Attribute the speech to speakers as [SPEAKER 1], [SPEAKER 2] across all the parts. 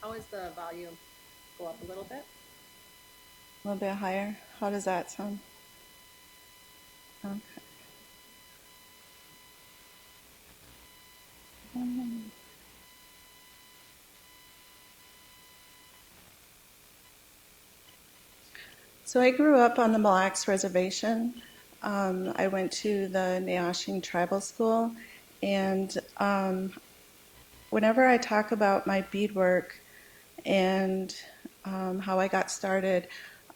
[SPEAKER 1] How is the volume? Go up a little bit.
[SPEAKER 2] A little bit higher. How does that sound? Okay. So I grew up on the Mille Lacs Reservation. I went to the Nayashin Tribal School, and whenever I talk about my beadwork and how I got started,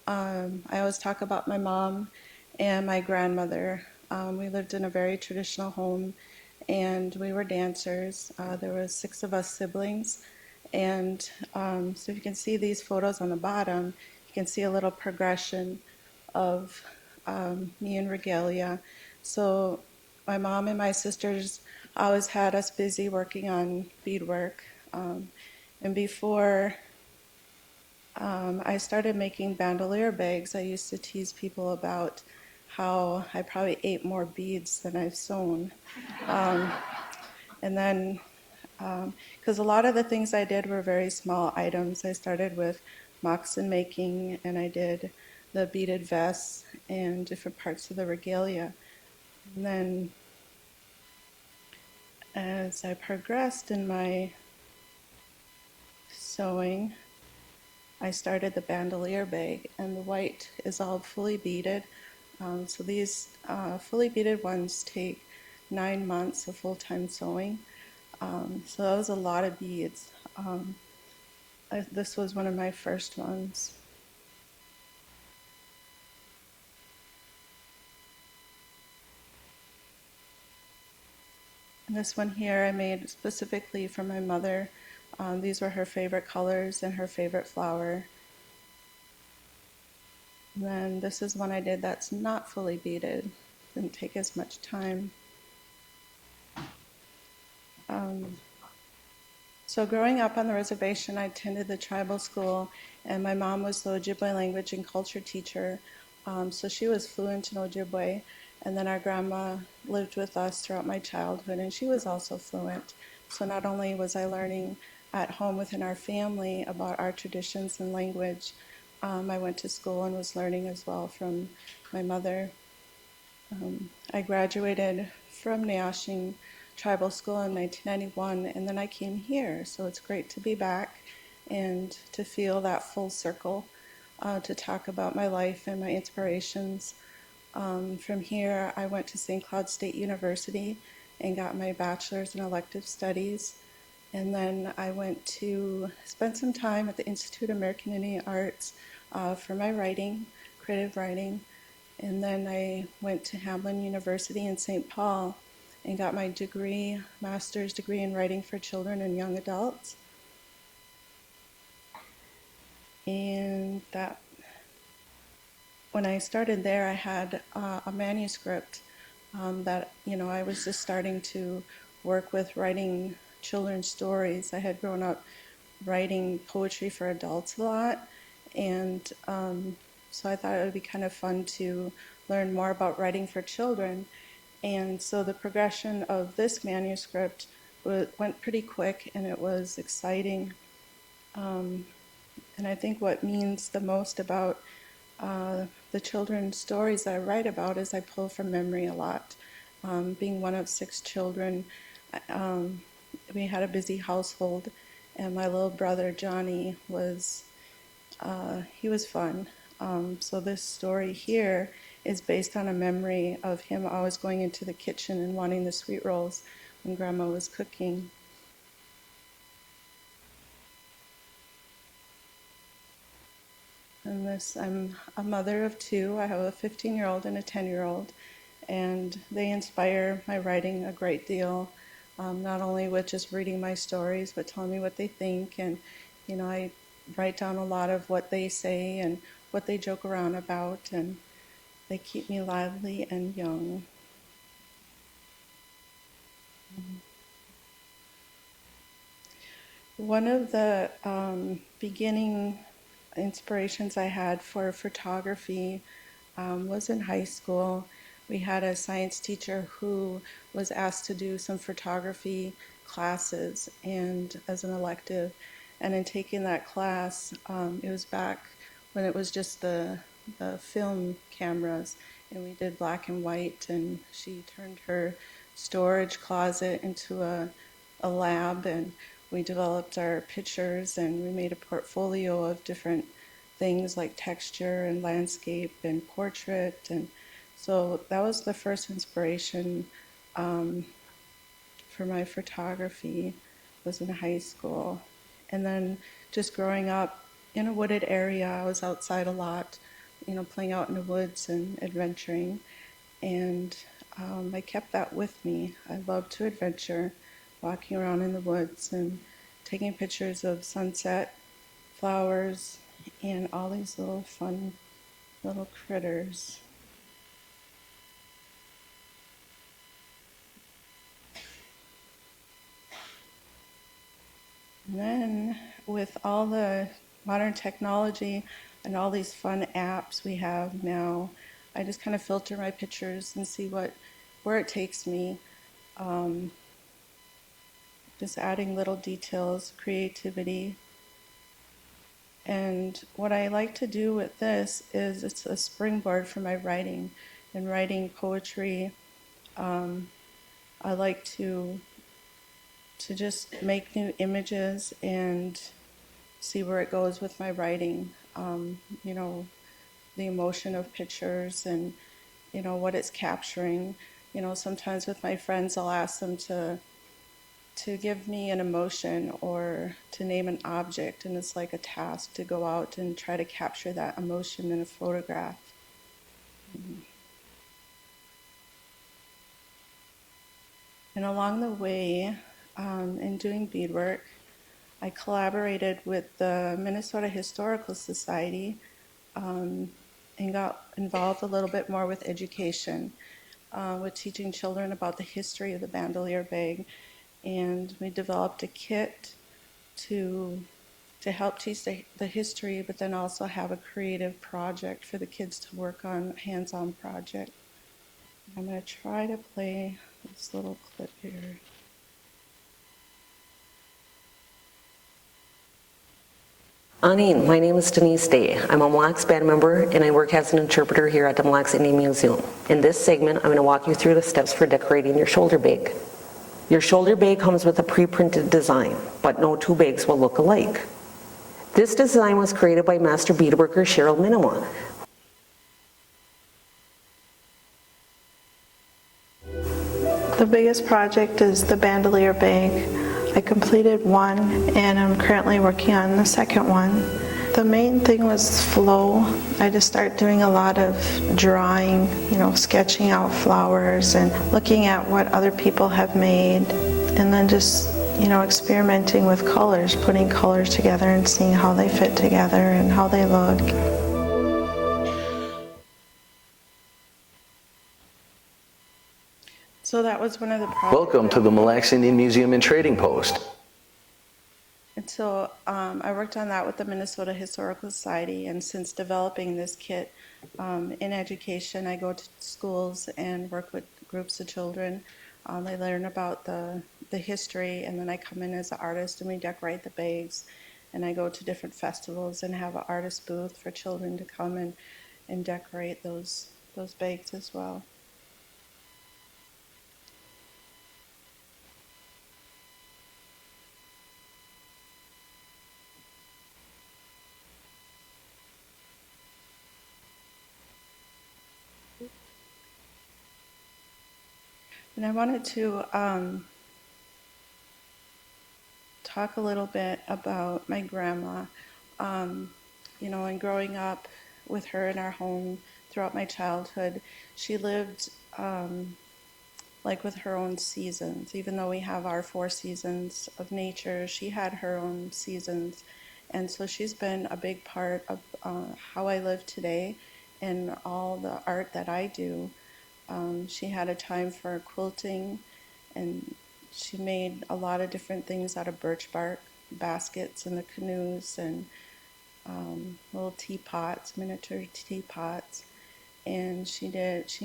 [SPEAKER 2] I always talk about my mom and my grandmother. We lived in a very traditional home, and we were dancers. There were 6 of us siblings, and so if you can see these photos on the bottom, you can see a little progression of me in regalia. So my mom and my sisters always had us busy working on beadwork. And before I started making bandolier bags, I used to tease people about how I probably ate more beads than I've sewn. Um, and then, because a lot of the things I did were very small items, I started with moccasin making, and I did the beaded vests and different parts of the regalia. And then, as I progressed in my sewing, I started the bandolier bag, and the white is all fully beaded. So these fully beaded ones take 9 months of full-time sewing. So that was a lot of beads. This was one of my first ones. And this one here I made specifically for my mother. These were her favorite colors and her favorite flower. And then this is one I did that's not fully beaded. Didn't take as much time. Um, So growing up on the reservation, I attended the tribal school, and my mom was the Ojibwe language and culture teacher. So she was fluent in Ojibwe, and then our grandma lived with us throughout my childhood, and she was also fluent. So not only was I learning at home within our family about our traditions and language, I went to school and was learning as well from my mother. I graduated from Nayashin Tribal School in 1991, and then I came here. So it's great to be back and to feel that full circle, to talk about my life and my inspirations. From here, I went to St. Cloud State University and got my bachelor's in elective studies. And then I went to spend some time at the Institute of American Indian Arts for my writing, creative writing. And then I went to Hamline University in St. Paul and got my degree, master's degree in writing for children and young adults. And that, when I started there, I had a manuscript that, I was just starting to work with writing children's stories. I had grown up writing poetry for adults a lot, and so I thought it would be kind of fun to learn more about writing for children. And so the progression of this manuscript went pretty quick, and it was exciting. Um, and I think what means the most about the children's stories that I write about is I pull from memory a lot. Being one of 6 children, um, we had a busy household, and my little brother Johnny was he was fun. So this story here is based on a memory of him always going into the kitchen and wanting the sweet rolls when Grandma was cooking. And this, I'm a mother of 2. I have a 15-year-old and a 10-year-old, and they inspire my writing a great deal. Not only with just reading my stories, but telling me what they think. And, I write down a lot of what they say and what they joke around about, and they keep me lively and young. One of the beginning inspirations I had for photography was in high school. We had a science teacher who was asked to do some photography classes and as an elective. And in taking that class, it was back when it was just the film cameras, and we did black and white, and she turned her storage closet into a lab, and we developed our pictures, and we made a portfolio of different things like texture and landscape and portrait. And so that was the first inspiration for my photography, was in high school. And then just growing up in a wooded area, I was outside a lot, playing out in the woods and adventuring. And I kept that with me. I love to adventure, walking around in the woods and taking pictures of sunset, flowers, and all these little fun little critters. And then with all the modern technology and all these fun apps we have now, I just kind of filter my pictures and see where it takes me. Just adding little details, creativity. And what I like to do with this is it's a springboard for my writing. And writing poetry, I like to just make new images and see where it goes with my writing. The emotion of pictures and, what it's capturing. Sometimes with my friends, I'll ask them to give me an emotion or to name an object, and it's like a task to go out and try to capture that emotion in a photograph. And along the way, in doing beadwork, I collaborated with the Minnesota Historical Society and got involved a little bit more with education, with teaching children about the history of the bandolier bag. And we developed a kit to help teach the history, but then also have a creative project for the kids to work on, hands-on project. I'm going to try to play this little clip here.
[SPEAKER 3] Anine, my name is Denise Day. I'm a Mille Lacs band member and I work as an interpreter here at the Mille Lacs Indian Museum. In this segment, I'm going to walk you through the steps for decorating your shoulder bag. Your shoulder bag comes with a pre-printed design, but no two bags will look alike. This design was created by master beadworker Cheryl Minima.
[SPEAKER 4] The biggest project is the bandolier bag. I completed one and I'm currently working on the second one. The main thing was flow. I just started doing a lot of drawing, sketching out flowers and looking at what other people have made, and then just, experimenting with colors, putting colors together and seeing how they fit together and how they look.
[SPEAKER 2] So that was one of the projects.
[SPEAKER 5] Welcome to the Mille Lacs Indian Museum and Trading Post.
[SPEAKER 2] And so I worked on that with the Minnesota Historical Society, and since developing this kit in education, I go to schools and work with groups of children. They learn about the history, and then I come in as an artist and we decorate the bags. And I go to different festivals and have an artist booth for children to come and decorate those bags as well. And I wanted to talk a little bit about my grandma. And growing up with her in our home throughout my childhood, she lived like with her own seasons. Even though we have our 4 seasons of nature, she had her own seasons. And so she's been a big part of how I live today and all the art that I do. She had a time for quilting, and she made a lot of different things out of birch bark, baskets in the canoes, and little teapots, miniature teapots. And she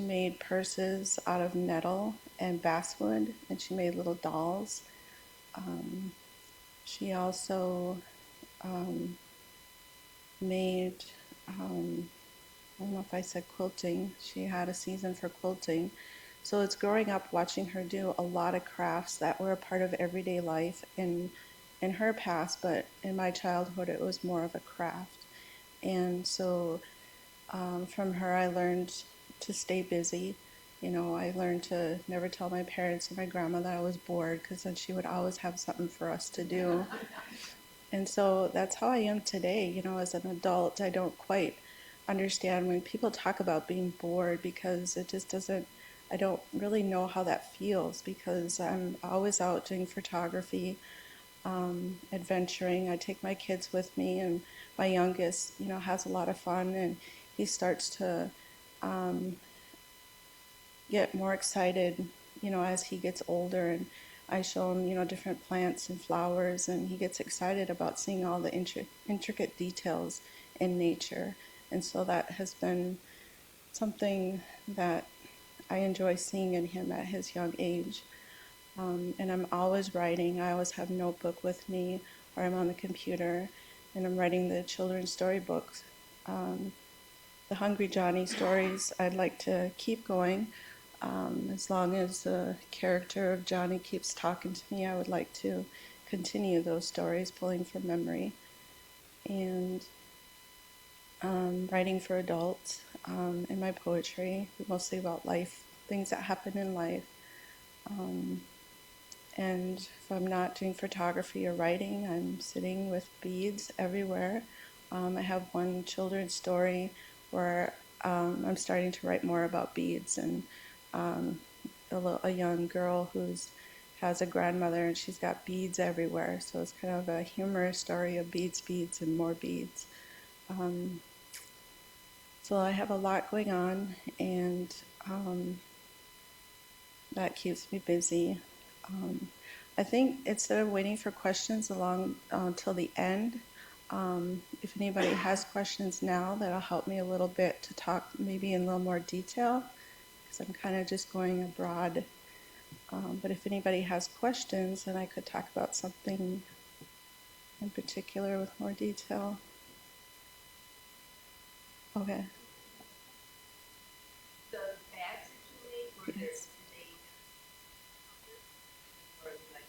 [SPEAKER 2] made purses out of nettle and basswood, and she made little dolls. She also made, I don't know if I said quilting. She had a season for quilting. So it's growing up watching her do a lot of crafts that were a part of everyday life in her past, but in my childhood it was more of a craft. And so from her I learned to stay busy. You know, I learned to never tell my parents or my grandma that I was bored because then she would always have something for us to do. And so that's how I am today. You know, as an adult, I don't quite understand when people talk about being bored because it just doesn't, I don't really know how that feels because I'm always out doing photography, adventuring. I take my kids with me, and my youngest, you know, has a lot of fun and he starts to get more excited, you know, as he gets older. And I show him, you know, different plants and flowers, and he gets excited about seeing all the intricate details in nature. And so that has been something that I enjoy seeing in him at his young age. And I'm always writing. I always have a notebook with me, or I'm on the computer, and I'm writing the children's storybooks. The Hungry Johnny stories, I'd like to keep going. As long as the character of Johnny keeps talking to me, I would like to continue those stories, pulling from memory. And writing for adults in my poetry, mostly about life, things that happen in life. And if I'm not doing photography or writing, I'm sitting with beads everywhere. I have one children's story where I'm starting to write more about beads, and a young girl who's has a grandmother and she's got beads everywhere. So it's kind of a humorous story of beads, beads, and more beads. So I have a lot going on, and that keeps me busy. I think instead of waiting for questions along till the end, if anybody has questions now, that'll help me a little bit to talk maybe in a little more detail, because I'm kind of just going abroad. But if anybody has questions, then I could talk about something in particular with more detail. Okay.
[SPEAKER 6] The bags that you made, were there
[SPEAKER 2] Yes.
[SPEAKER 6] today or like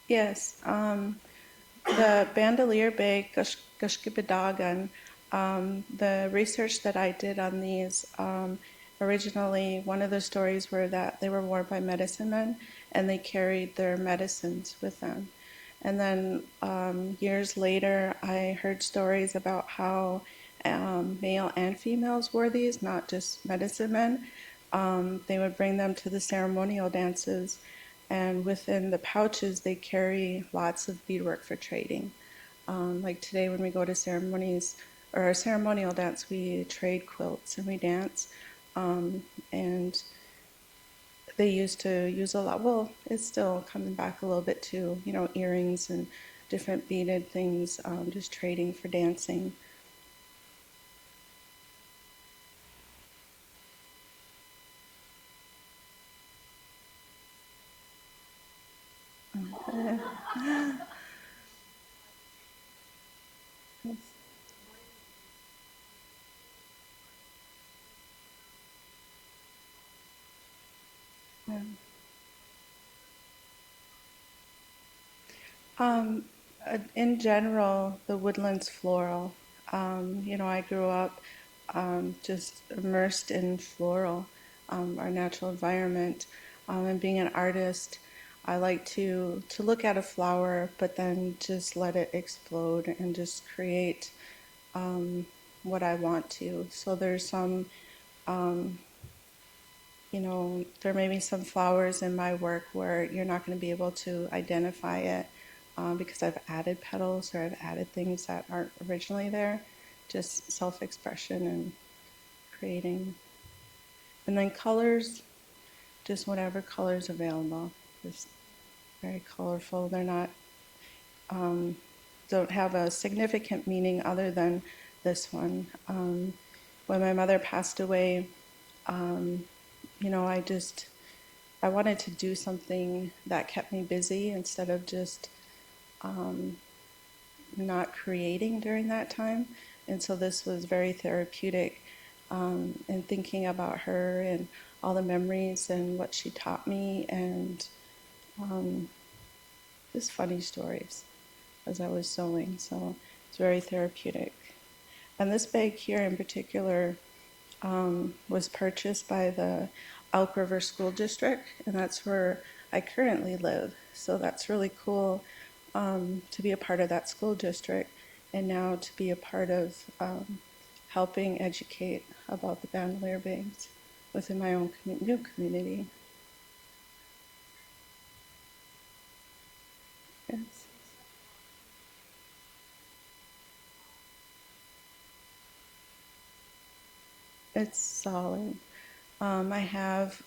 [SPEAKER 2] Yes. The bandolier bag, Gushkibidagan, the research that I did on these, originally, one of the stories were that they were worn by medicine men and they carried their medicines with them. And then years later, I heard stories about how male and females wore these, not just medicine men. They would bring them to the ceremonial dances, and within the pouches, they carry lots of beadwork for trading. Like today, when we go to ceremonies or a ceremonial dance, we trade quilts and we dance. And they used to use a lot, well, it's still coming back a little bit too, you know, earrings and different beaded things, just trading for dancing. Um, in general, the woodland's floral. You know, I grew up just immersed in floral, our natural environment. And being an artist, I like to look at a flower, but then just let it explode and just create what I want to. So there's some, you know, there may be some flowers in my work where you're not going to be able to identify it because I've added petals or I've added things that aren't originally there. Just self-expression and creating. And then colors, just whatever colors available. Just very colorful. They're not, don't have a significant meaning other than this one. When my mother passed away, you know, I wanted to do something that kept me busy instead of just not creating during that time. And so this was very therapeutic, in thinking about her and all the memories and what she taught me, and just funny stories as I was sewing. So it's very therapeutic. And this bag here in particular was purchased by the Elk River School District, and that's where I currently live. So that's really cool, to be a part of that school district, and now to be a part of helping educate about the bandolier bags within my own new community. Yes. It's solid. I have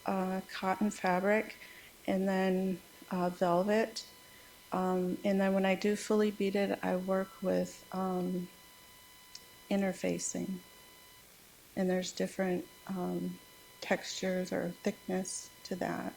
[SPEAKER 2] cotton fabric, and then velvet. And then when I do fully beaded, I work with interfacing. And there's different textures or thickness to that.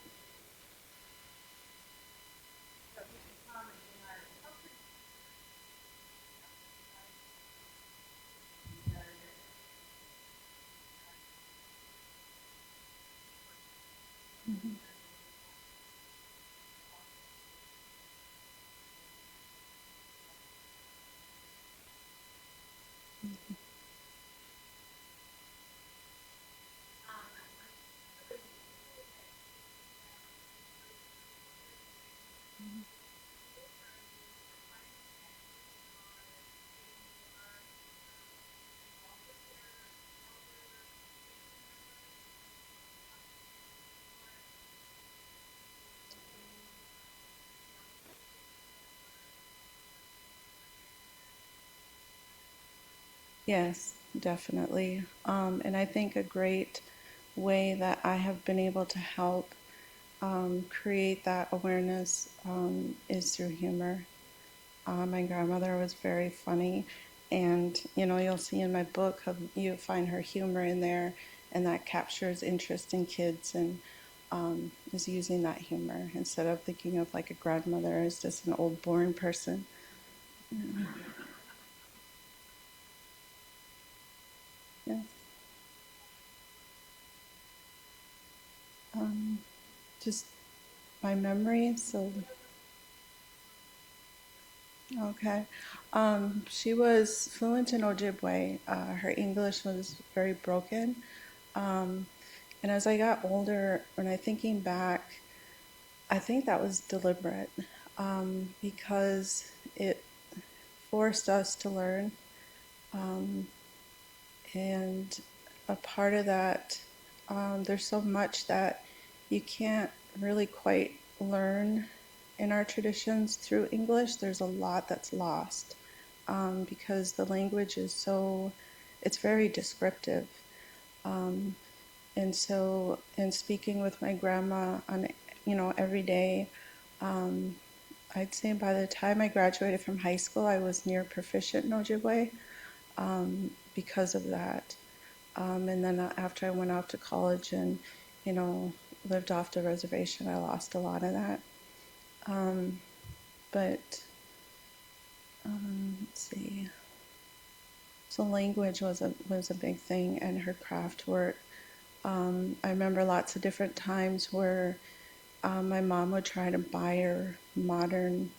[SPEAKER 2] Yes, definitely. And I think a great way that I have been able to help create that awareness is through humor. My grandmother was very funny, and you'll see in my book you find her humor in there, and that captures interest in kids, and is using that humor instead of thinking of like a grandmother as just an old boring person. Yes. Um, just my memory. So okay. She was fluent in Ojibwe. Her English was very broken. Um, and as I got older, when I'm thinking back, I think that was deliberate, because it forced us to learn. Um, and a part of that, there's so much that you can't really quite learn in our traditions through English. There's a lot that's lost, because the language is so, it's very descriptive. Um, and so, in speaking with my grandma on, every day, um, I'd say by the time I graduated from high school, I was near proficient in Ojibwe, because of that. And then after I went off to college and, you know, lived off the reservation, I lost a lot of that. Um, but let's see. So language was a big thing, and her craft work. I remember lots of different times where my mom would try to buy her modern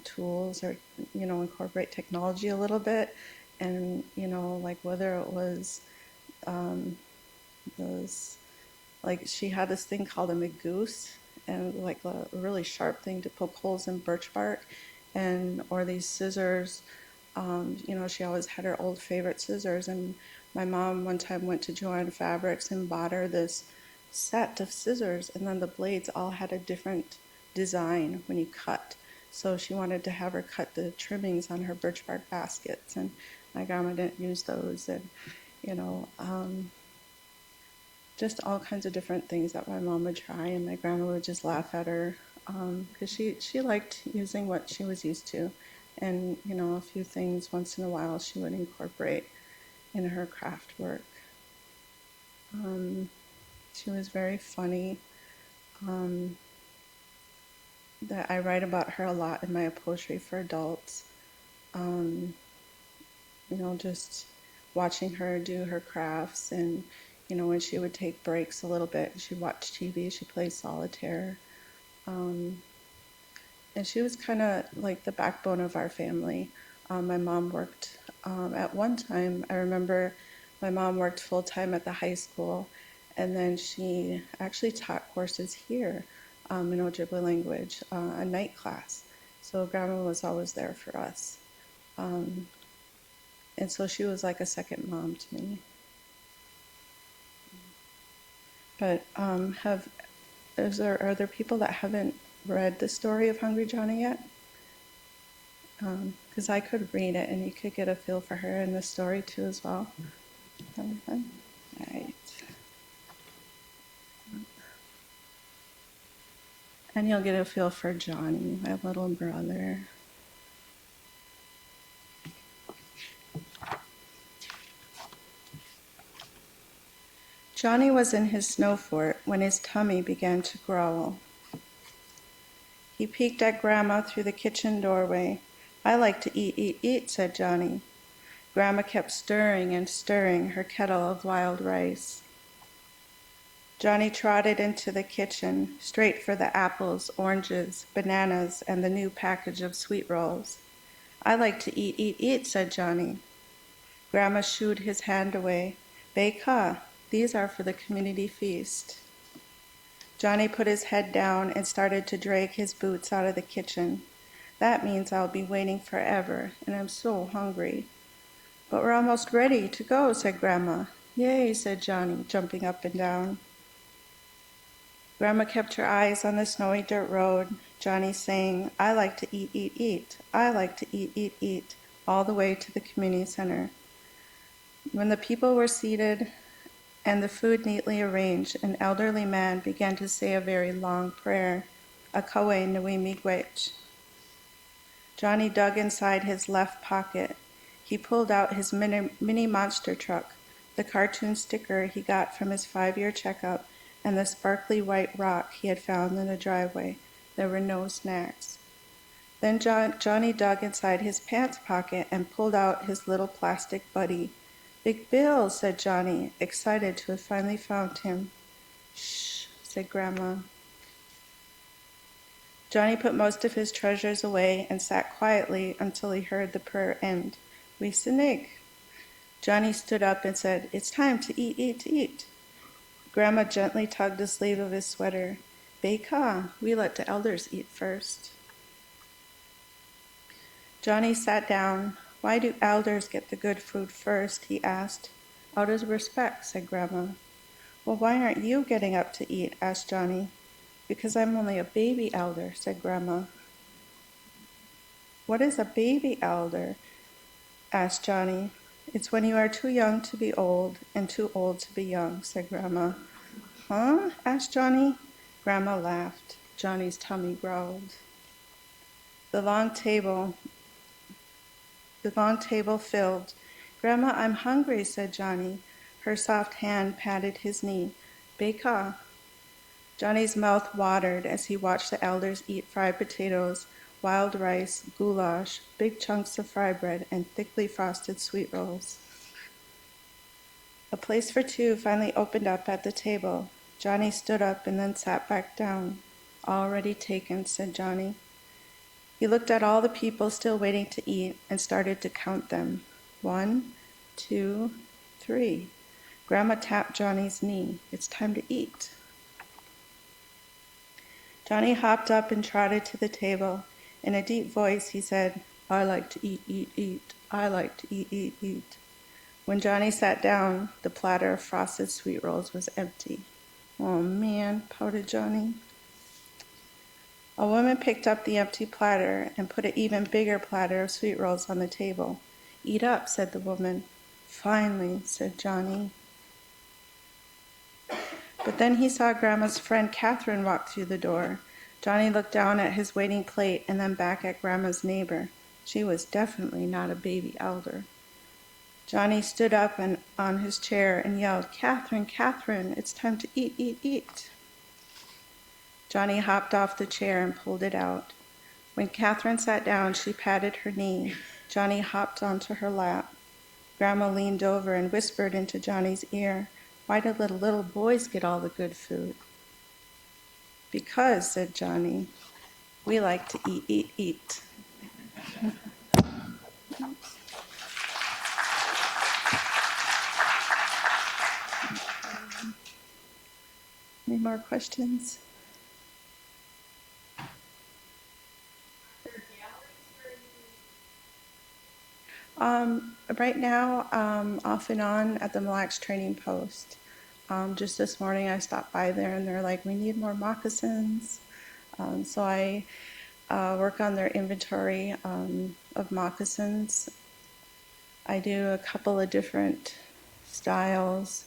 [SPEAKER 2] tools, or incorporate technology a little bit, and like whether it was those, like she had this thing called a magoose, and like a really sharp thing to poke holes in birch bark, and or these scissors. She always had her old favorite scissors, and my mom one time went to Joann Fabrics and bought her this set of scissors, and then the blades all had a different design when you cut. So she wanted to have her cut the trimmings on her birch bark baskets, and my grandma didn't use those, and you know, um, just all kinds of different things that my mom would try, and my grandma would just laugh at her, because she liked using what she was used to, and a few things once in a while she would incorporate in her craft work. She was very funny. Um, that I write about her a lot in my poetry for adults. Just watching her do her crafts. And, when she would take breaks a little bit, she'd watch TV, she'd play solitaire. And she was kind of like the backbone of our family. My mom worked, at one time, I remember my mom worked full time at the high school, and then she actually taught courses here in Ojibwe language, a night class. So Grandma was always there for us. And so she was like a second mom to me. But are there people that haven't read the story of Hungry Johnny yet? Because I could read it and you could get a feel for her in the story too as well. All right. And you'll get a feel for Johnny, my little brother. Johnny was in his snow fort when his tummy began to growl. He peeked at Grandma through the kitchen doorway. "I like to eat," said Johnny. Grandma kept stirring and stirring her kettle of wild rice. Johnny trotted into the kitchen, straight for the apples, oranges, bananas, and the new package of sweet rolls. "I like to eat," said Johnny. Grandma shooed his hand away. "Beka, these are for the community feast." Johnny put his head down and started to drag his boots out of the kitchen. "That means I'll be waiting forever, and I'm so hungry." "But we're almost ready to go," said Grandma. "Yay," said Johnny, jumping up and down. Grandma kept her eyes on the snowy dirt road, Johnny saying, "I like to eat. I like to eat," all the way to the community center. When the people were seated and the food neatly arranged, an elderly man began to say a very long prayer, a kawe nui miigwech. Johnny dug inside his left pocket. He pulled out his mini monster truck, the cartoon sticker he got from his 5-year checkup, and the sparkly white rock he had found in the driveway. There were no snacks. Then Johnny dug inside his pants pocket and pulled out his little plastic buddy. "Big Bill," said Johnny, excited to have finally found him. "Shh," said Grandma. Johnny put most of his treasures away and sat quietly until he heard the prayer end. "We sinig." Johnny stood up and said, "It's time to eat. Grandma gently tugged the sleeve of his sweater. "Beka, we let the elders eat first." Johnny sat down. "Why do elders get the good food first?" he asked. "Out of respect," said Grandma. "Well, why aren't you getting up to eat?" asked Johnny. "Because I'm only a baby elder," said Grandma. "What is a baby elder?" asked Johnny. "It's when you are too young to be old and too old to be young," said Grandma. "Huh?" asked Johnny. Grandma laughed. Johnny's tummy growled. The long table filled. "Grandma, I'm hungry," said Johnny. Her soft hand patted his knee. "Beka." Johnny's mouth watered as he watched the elders eat fried potatoes, wild rice, goulash, big chunks of fry bread, and thickly frosted sweet rolls. A place for two finally opened up at the table. Johnny stood up and then sat back down. "Already taken," said Johnny. He looked at all the people still waiting to eat and started to count them. 1, 2, 3. Grandma tapped Johnny's knee. "It's time to eat." Johnny hopped up and trotted to the table. In a deep voice, he said, "I like to eat. I like to eat. When Johnny sat down, the platter of frosted sweet rolls was empty. "Oh man," pouted Johnny. A woman picked up the empty platter and put an even bigger platter of sweet rolls on the table. "Eat up," said the woman. "Finally," said Johnny. But then he saw Grandma's friend Catherine walk through the door. Johnny looked down at his waiting plate and then back at Grandma's neighbor. She was definitely not a baby elder. Johnny stood up on his chair and yelled, Catherine, it's time to eat. Johnny hopped off the chair and pulled it out. When Catherine sat down, she patted her knee. Johnny hopped onto her lap. Grandma leaned over and whispered into Johnny's ear, "Why do the little boys get all the good food?" "Because," said Johnny, "we like to eat, eat, eat." Any more questions? Right now, off and on at the Mille Lacs Training Post. Just this morning, I stopped by there and they're like, "We need more moccasins." So I work on their inventory of moccasins. I do a couple of different styles.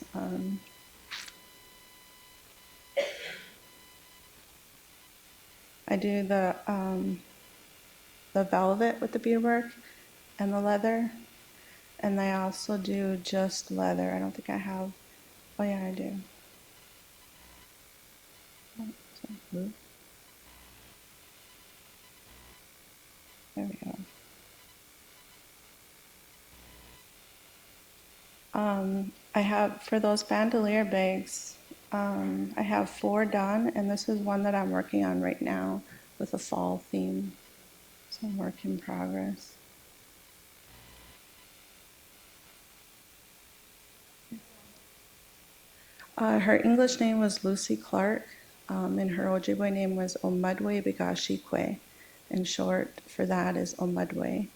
[SPEAKER 2] I do the velvet with the beadwork and the leather, and I also do just leather. I don't think I have. Oh yeah, I do. There we go. I have, for those bandolier bags, I have 4 done, and this is one that I'm working on right now with a fall theme. So work in progress. Her English name was Lucy Clark, and her Ojibwe name was Omudwe Bigashikwe, and short for that is Omudwe.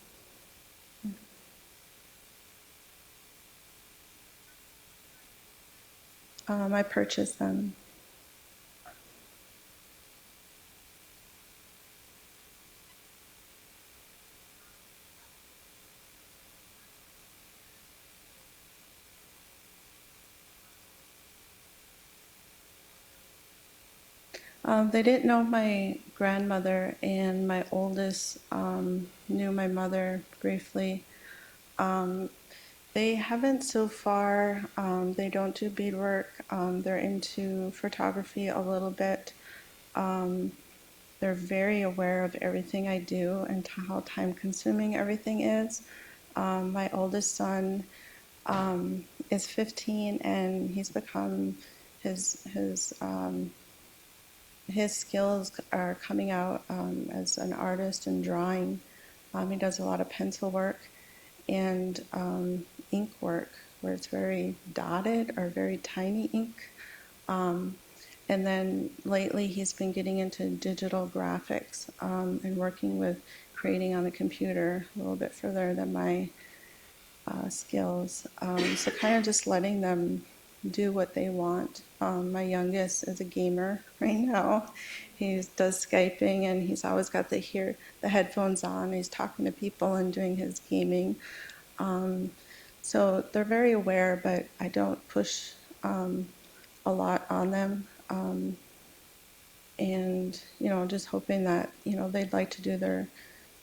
[SPEAKER 2] I purchased them. They didn't know my grandmother, and my oldest knew my mother briefly. They haven't so far. They don't do beadwork. They're into photography a little bit. They're very aware of everything I do and how time consuming everything is. My oldest son is 15, and he's become his skills are coming out as an artist and drawing. He does a lot of pencil work and ink work where it's very dotted or very tiny ink. And then lately he's been getting into digital graphics and working with creating on the computer a little bit further than my skills. So kind of just letting them do what they want. My youngest is a gamer right now. He does Skyping, and he's always got the headphones on. He's talking to people and doing his gaming. So they're very aware, but I don't push a lot on them. And just hoping that they'd like to do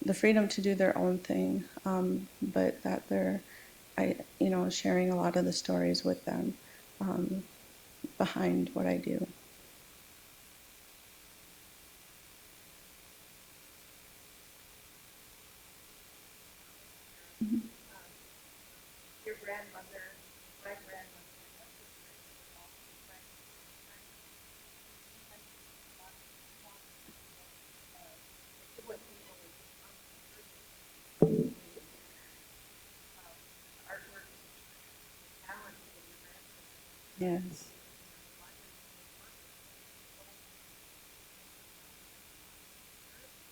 [SPEAKER 2] the freedom to do their own thing, but that they're sharing a lot of the stories with them behind what I do.
[SPEAKER 1] Your grandmother, my grandmother.
[SPEAKER 2] Yes.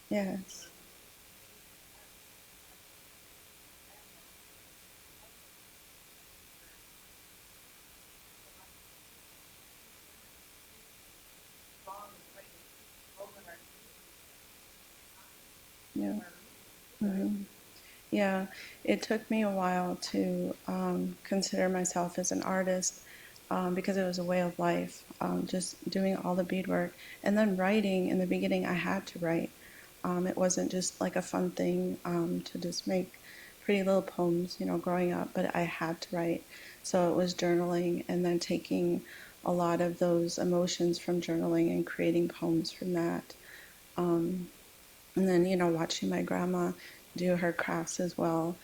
[SPEAKER 2] Yes. Yeah. Mhm. Yeah, it took me a while to consider myself as an artist because it was a way of life, just doing all the beadwork. And then writing, in the beginning, I had to write. It wasn't just like a fun thing to just make pretty little poems, growing up, but I had to write. So it was journaling and then taking a lot of those emotions from journaling and creating poems from that. And then, watching my grandma do her crafts as well,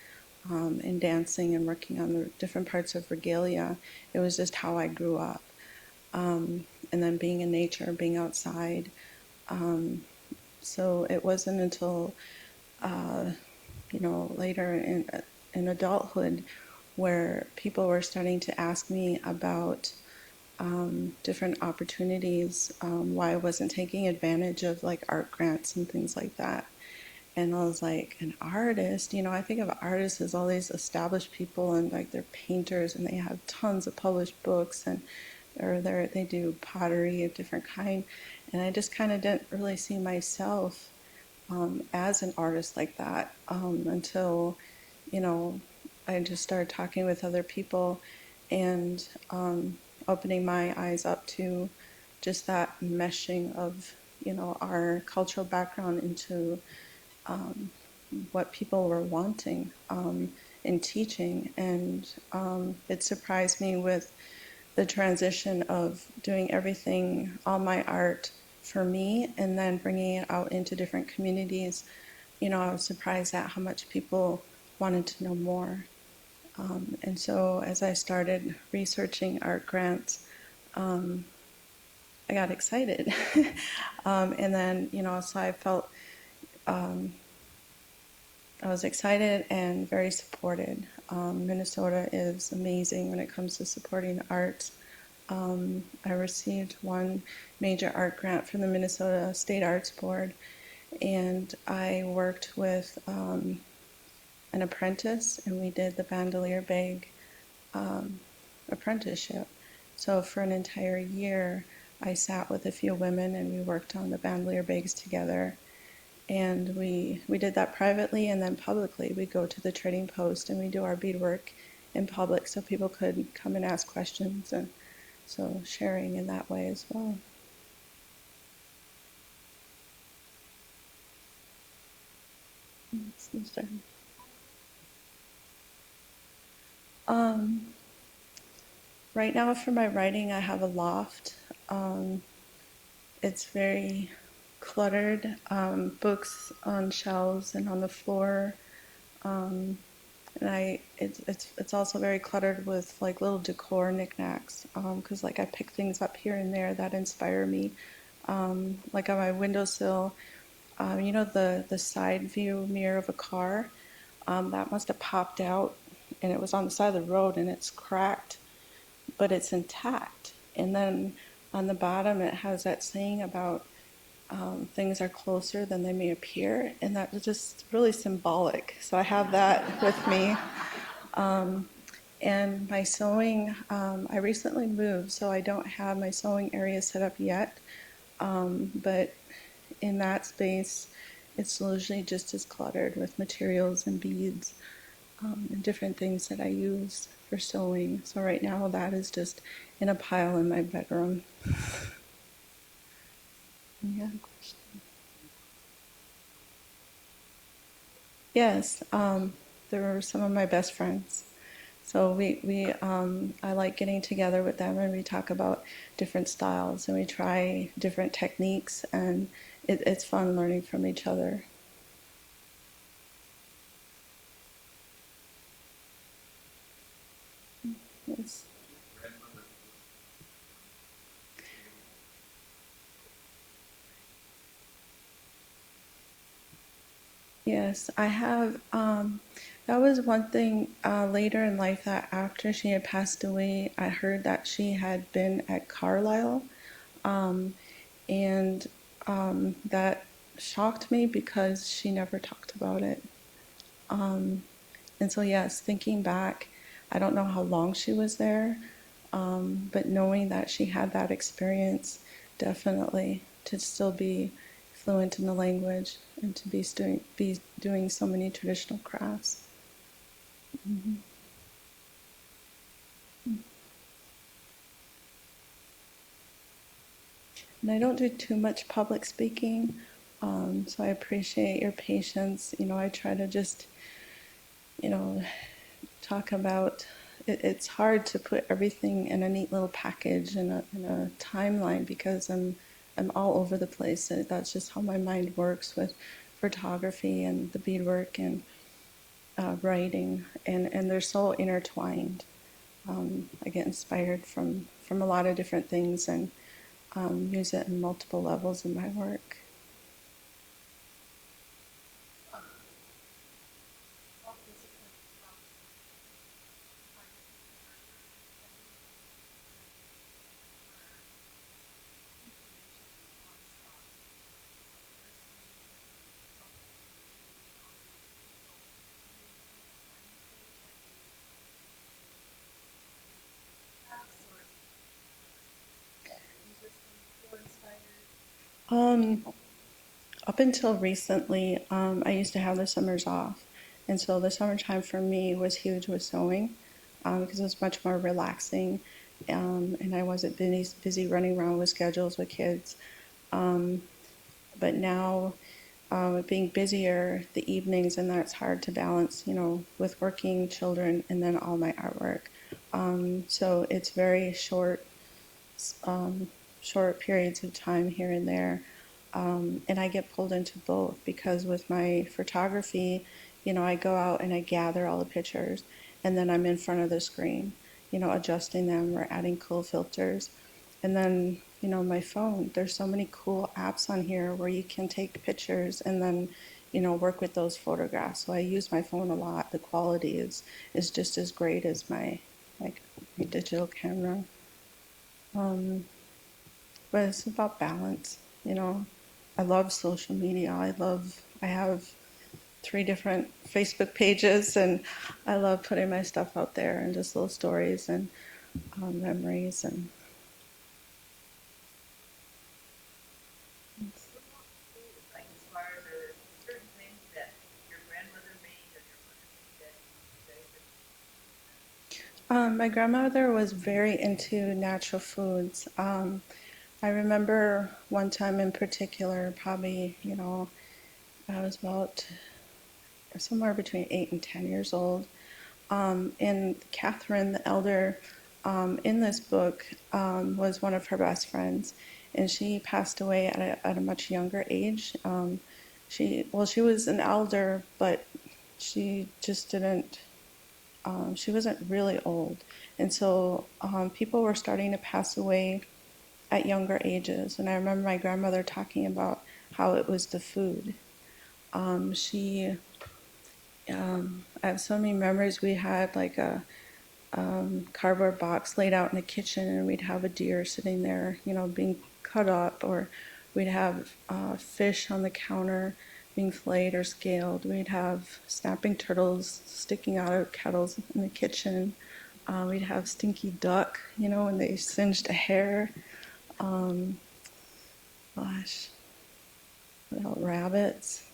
[SPEAKER 2] and dancing and working on the different parts of regalia. It was just how I grew up. And then being in nature, being outside. So it wasn't until later in adulthood where people were starting to ask me about different opportunities, why I wasn't taking advantage of like art grants and things like that. And I was like, an artist, I think of artists as all these established people and like they're painters and they have tons of published books and or they do pottery of different kind. And I just kind of didn't really see myself as an artist like that until, you know, I just started talking with other people and opening my eyes up to just that meshing of, our cultural background into what people were wanting in teaching. And it surprised me with the transition of doing everything, all my art for me, and then bringing it out into different communities. I was surprised at how much people wanted to know more. And so as I started researching art grants, I got excited. And then, so I felt I was excited and very supported. Minnesota is amazing when it comes to supporting the arts. I received one major art grant from the Minnesota State Arts Board, and I worked with an apprentice, and we did the bandolier bag apprenticeship. So for an entire year, I sat with a few women and we worked on the bandolier bags together. And we did that privately and then publicly. We go to the trading post and we do our beadwork in public so people could come and ask questions, and so sharing in that way as well. Right now for my writing, I have a loft. It's very cluttered, books on shelves and on the floor. And it's also very cluttered with like little decor knickknacks, because like I pick things up here and there that inspire me. Like on my windowsill, the side view mirror of a car, that must have popped out, and it was on the side of the road, and it's cracked, but it's intact. And then on the bottom, it has that saying about things are closer than they may appear, and that was just really symbolic. So I have that with me. And my sewing, I recently moved, so I don't have my sewing area set up yet. But in that space, it's usually just as cluttered with materials and beads and different things that I use for sewing. So right now, that is just in a pile in my bedroom. Yeah. Yes, they were some of my best friends. So I like getting together with them and we talk about different styles and we try different techniques, and it's fun learning from each other. Yes. Yes, I have. That was one thing later in life that after she had passed away, I heard that she had been at Carlisle, um, and that shocked me because she never talked about it. And so, yes, thinking back, I don't know how long she was there, but knowing that she had that experience, definitely to still be fluent in the language and to be doing so many traditional crafts. Mm-hmm. And I don't do too much public speaking, so I appreciate your patience. I try to just, you know, talk about it's hard to put everything in a neat little package in a timeline because I'm all over the place. That's just how my mind works with photography and the beadwork and writing, and they're so intertwined. I get inspired from a lot of different things and use it in multiple levels in my work. Um, Up until recently, I used to have the summers off, and so the summertime for me was huge with sewing because it was much more relaxing, and I wasn't busy running around with schedules with kids. Um, but now, with being busier, the evenings, and that's hard to balance, with working children and then all my artwork. So it's very um, short periods of time here and there. And I get pulled into both because with my photography, I go out and I gather all the pictures and then I'm in front of the screen, adjusting them or adding cool filters. And then, my phone, there's so many cool apps on here where you can take pictures and then, work with those photographs. So I use my phone a lot. The quality is just as great as like my digital camera. Um, but it's about balance. I love social media. I have 3 different Facebook pages, and I love putting my stuff out there and just little stories and memories. And
[SPEAKER 6] Like as far as are there certain things that your grandmother made or your mother made that you guys
[SPEAKER 2] my grandmother was very into natural foods. I remember one time in particular, probably, I was about somewhere between 8 and 10 years old. And Catherine, the elder, in this book, was one of her best friends, and she passed away at a much younger age. She was an elder, but she just didn't. She wasn't really old, and so people were starting to pass away at younger ages. And I remember my grandmother talking about how it was the food. She I have so many memories. We had like a cardboard box laid out in the kitchen, and we'd have a deer sitting there, being cut up, or we'd have fish on the counter being filleted or scaled. We'd have snapping turtles sticking out of kettles in the kitchen. We'd have stinky duck, when they singed a hair. Um, Gosh, what else? Rabbits.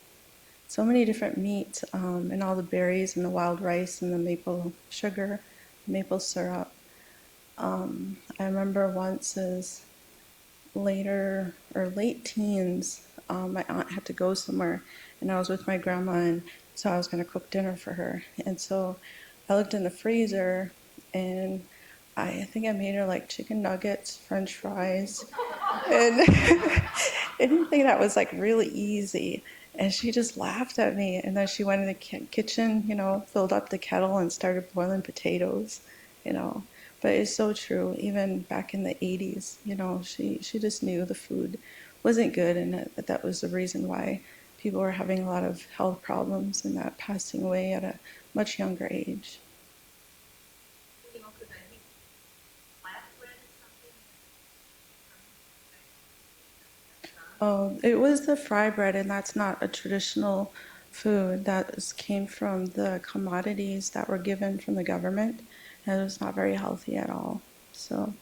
[SPEAKER 2] So many different meats, and all the berries and the wild rice and the maple sugar, maple syrup. I remember once as later or late teens, my aunt had to go somewhere, and I was with my grandma, and so I was going to cook dinner for her. And so I looked in the freezer, and I think I made her like chicken nuggets, French fries, and anything that was like really easy. And she just laughed at me. And then she went in the kitchen, filled up the kettle and started boiling potatoes, you know. But it's so true. Even back in the 80s, she just knew the food wasn't good, and that was the reason why people were having a lot of health problems and that passing away at a much younger age.
[SPEAKER 6] because I think flatbread is something
[SPEAKER 2] Oh, it was the fry bread, and that's not a traditional food. Came from the commodities that were given from the government, and it was not very healthy at all. So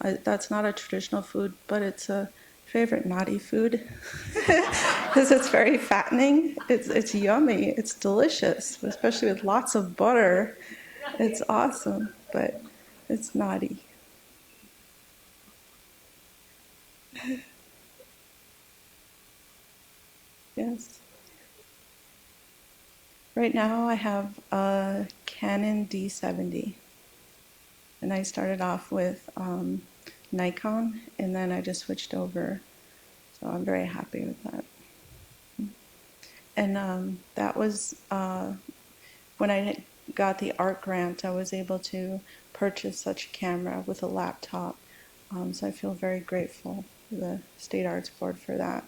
[SPEAKER 2] that's not a traditional food, but it's a favorite naughty food because it's very fattening. It's yummy. It's delicious, especially with lots of butter. It's awesome, but it's naughty. Yes. Right now, I have a Canon D70, and I started off with Nikon, and then I just switched over. So I'm very happy with that. And that was when I got the art grant, I was able to purchase such a camera with a laptop. So I feel very grateful to the State Arts Board for that.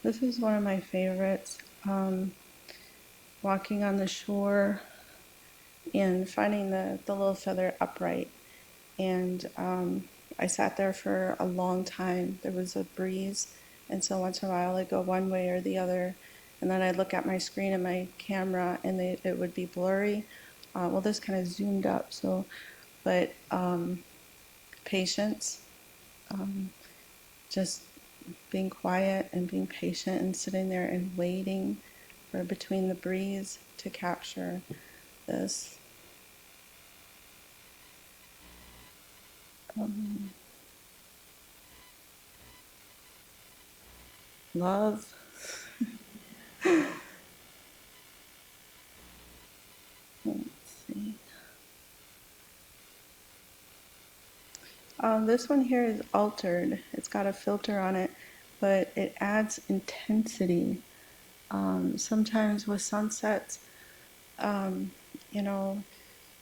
[SPEAKER 2] This is one of my favorites. Walking on the shore and finding the little feather upright. And I sat there for a long time. There was a breeze, and so once in a while I'd go one way or the other, and then I'd look at my screen and my camera, and it would be blurry. Well, this kind of zoomed up, so, but patience, just being quiet and being patient and sitting there and waiting for between the breeze to capture this. Love. Let's see. This one here is altered. It's got a filter on it, but it adds intensity. Sometimes with sunsets, um, you know,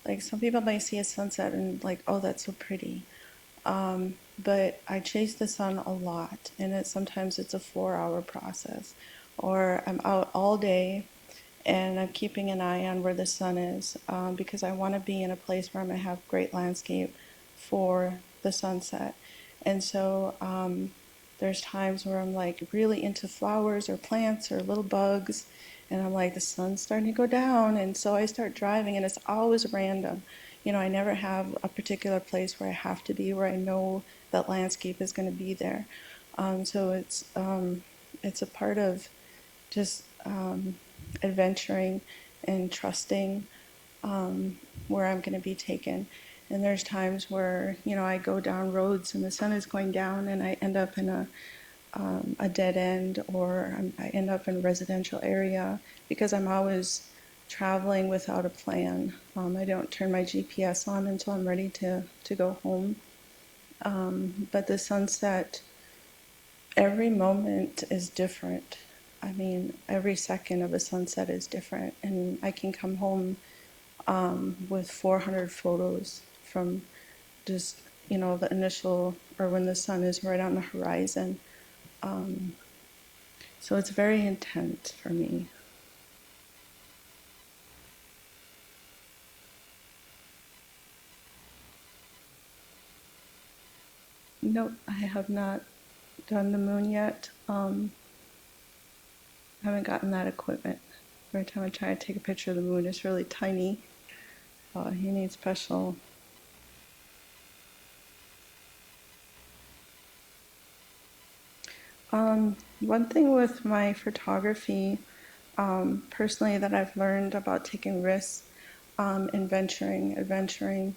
[SPEAKER 2] like some people might see a sunset and like, oh, that's so pretty. But I chase the sun a lot, and sometimes it's a 4-hour process, or I'm out all day and I'm keeping an eye on where the sun is because I want to be in a place where I'm going to have great landscape for the sunset. And so there's times where I'm like really into flowers or plants or little bugs, and I'm like, the sun's starting to go down, and so I start driving, and it's always random. You know, I never have a particular place where I have to be, where I know that landscape is going to be there. So it's a part of just adventuring and trusting where I'm going to be taken. And there's times where, you know, I go down roads and the sun is going down and I end up in a dead end, or I end up in a residential area because I'm always traveling without a plan. I don't turn my GPS on until I'm ready to go home. But the sunset, every moment is different. I mean, every second of a sunset is different, and I can come home with 400 photos from just, you know, the initial, or when the sun is right on the horizon. So it's very intense for me. Nope, I have not done the moon yet. I haven't gotten that equipment. Every time I try to take a picture of the moon, it's really tiny. You need special. One thing with my photography, personally, that I've learned about taking risks and adventuring,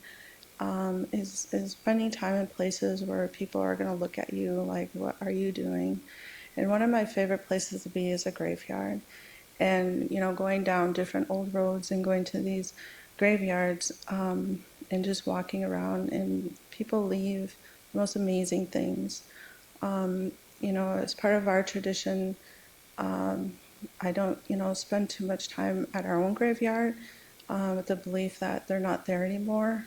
[SPEAKER 2] is spending time in places where people are going to look at you like, what are you doing? And one of my favorite places to be is a graveyard. And, you know, going down different old roads and going to these graveyards and just walking around, and people leave the most amazing things. You know, as part of our tradition, I don't, you know, spend too much time at our own graveyard with the belief that they're not there anymore.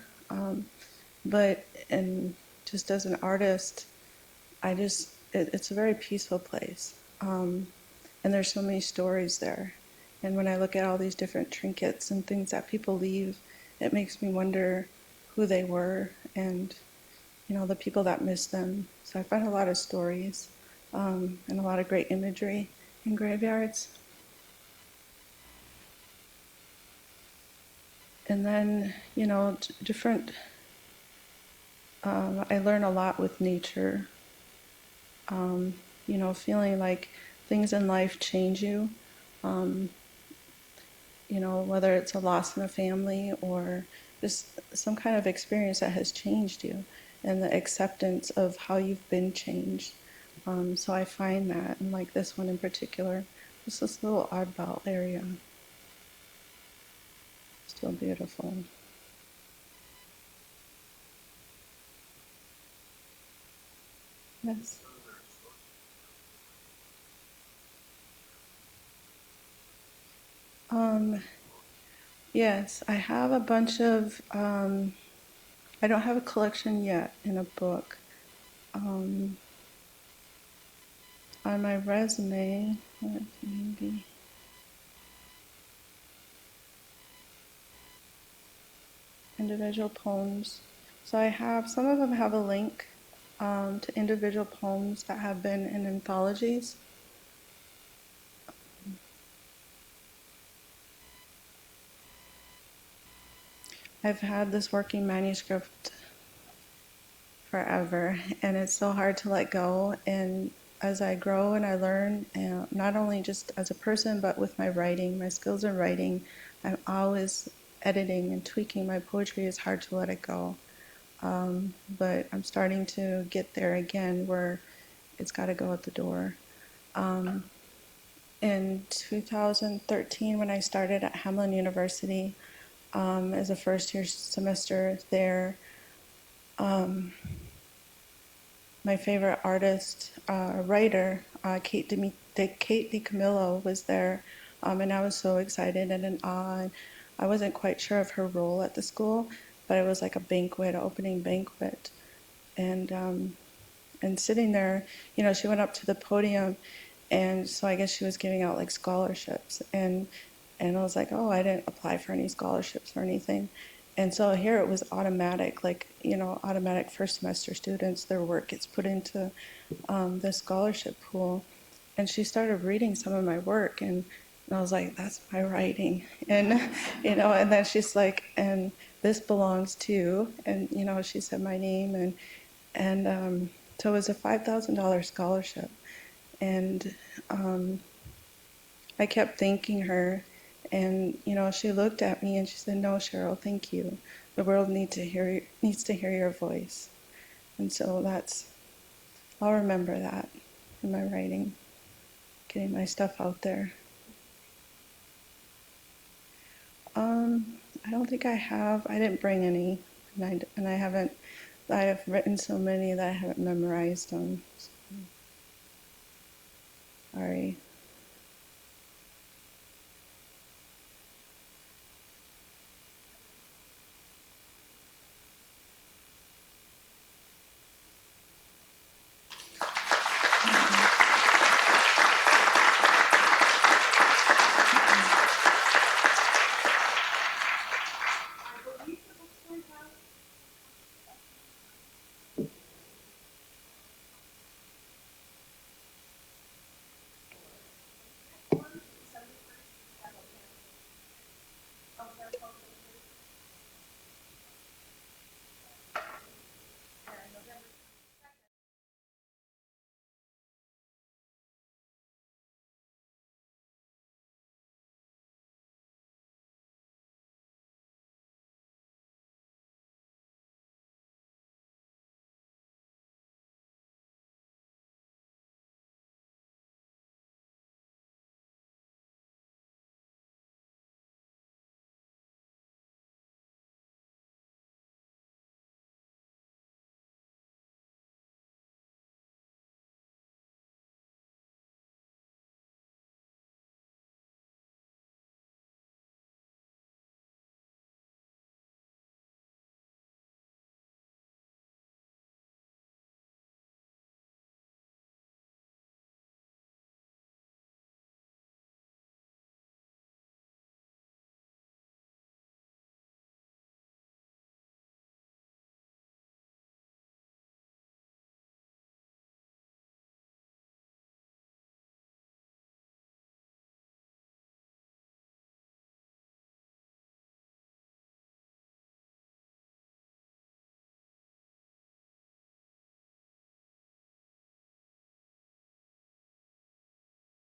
[SPEAKER 2] But, and just as an artist, it's a very peaceful place. And there's so many stories there. And when I look at all these different trinkets and things that people leave, it makes me wonder who they were and, you know, the people that miss them. So I find a lot of stories and a lot of great imagery in graveyards. And then, you know, I learn a lot with nature. You know, feeling like things in life change you. Um, you know, whether it's a loss in a family or just some kind of experience that has changed you, and the acceptance of how you've been changed. So I find that, and like this one in particular, just this little oddball area, still beautiful. Yes. Um, yes, I have a bunch of, I don't have a collection yet in a book. Um, on my resume, maybe individual poems. So I have, some of them have a link to individual poems that have been in anthologies. I've had this working manuscript forever, and it's so hard to let go. And as I grow and I learn, not only just as a person, but with my writing, my skills in writing, I'm always editing and tweaking my poetry. It's hard to let it go. But I'm starting to get there again where it's got to go out the door. Um, in 2013, when I started at Hamlin University as a first year semester there, my favorite artist, writer, Kate DiCamillo was there, and I was so excited and in awe. And I wasn't quite sure of her role at the school, but it was like a banquet, an opening banquet, and sitting there, you know, she went up to the podium, and so I guess she was giving out like scholarships, and I was like, oh, I didn't apply for any scholarships or anything. And so here it was automatic, like, you know, automatic first semester students, their work gets put into the scholarship pool. And she started reading some of my work, and I was like, that's my writing. And, you know, and then she's like, and this belongs to, and, you know, she said my name, and so it was a $5,000 scholarship. And I kept thanking her, and you know, she looked at me and she said, "No, Cheryl, thank you. The world needs to hear your voice." And so I'll remember that in my writing, getting my stuff out there. I don't think I have. I didn't bring any, and I haven't. I have written so many that I haven't memorized them. So, sorry.